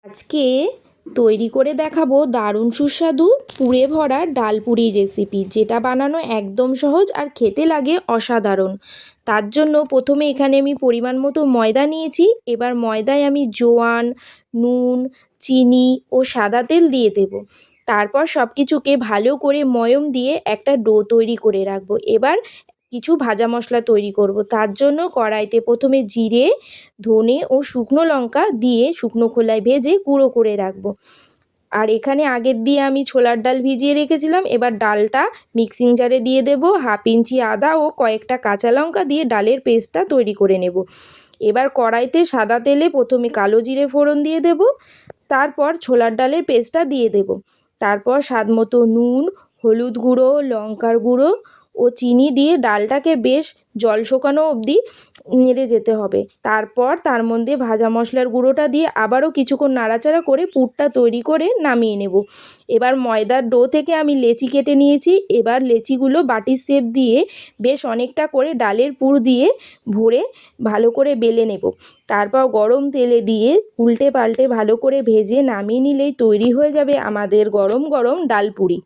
আজকে তৈরি করে দেখাবো দারুণ সুস্বাদু পুরে ভরা ডাল পুরি রেসিপি, যেটা বানানো একদম সহজ আর খেতে লাগে অসাধারণ। তার জন্য প্রথমে এখানে আমি পরিমাণ মতো ময়দা নিয়েছি। এবার ময়দায় আমি জোয়ান, নুন, চিনি ও সাদা তেল দিয়ে দেব। তারপর সব কিছুকে ভালো করে ময়ম দিয়ে একটা ডো তৈরি করে রাখবো। এবার কিছু ভাজা মশলা তৈরি করব। তার জন্য কড়াইতে প্রথমে জিরে, ধনে ও শুকনো লঙ্কা দিয়ে শুকনো খোলায় ভেজে গুঁড়ো করে রাখবো। আর এখানে আগের দিয়ে আমি ছোলার ডাল ভিজিয়ে রেখেছিলাম। এবার ডালটা মিক্সিং জারে দিয়ে দেব। হাফ ইঞ্চি আদা ও কয়েকটা কাঁচা লঙ্কা দিয়ে ডালের পেস্টটা তৈরি করে নেব। এবার কড়াইতে সাদা তেলে প্রথমে কালো জিরে ফোড়ন দিয়ে দেব। তারপর ছোলার ডালের পেস্টটা দিয়ে দেব। তারপর স্বাদ মতো নুন, হলুদ গুঁড়ো, লঙ্কার গুঁড়ো ও চিনি দিয়ে ডালটাকে বেশ জল শোকানো অবধি নেড়ে যেতে হবে। তারপর তার মধ্যে ভাজা মশলার গুঁড়োটা দিয়ে আবারও কিছুক্ষণ নাড়াচাড়া করে পুরটা তৈরি করে নামিয়ে নেব। এবার ময়দার ডো থেকে আমি লেচি কেটে নিয়েছি। এবার লেচিগুলো বাটির শেপ দিয়ে বেশ অনেকটা করে ডালের পুর দিয়ে ভরে ভালো করে বেলে নেব। তারপর গরম তেলে দিয়ে উল্টে পাল্টে ভালো করে ভেজে নামিয়ে নিলেই তৈরি হয়ে যাবে আমাদের গরম গরম ডাল পুরি।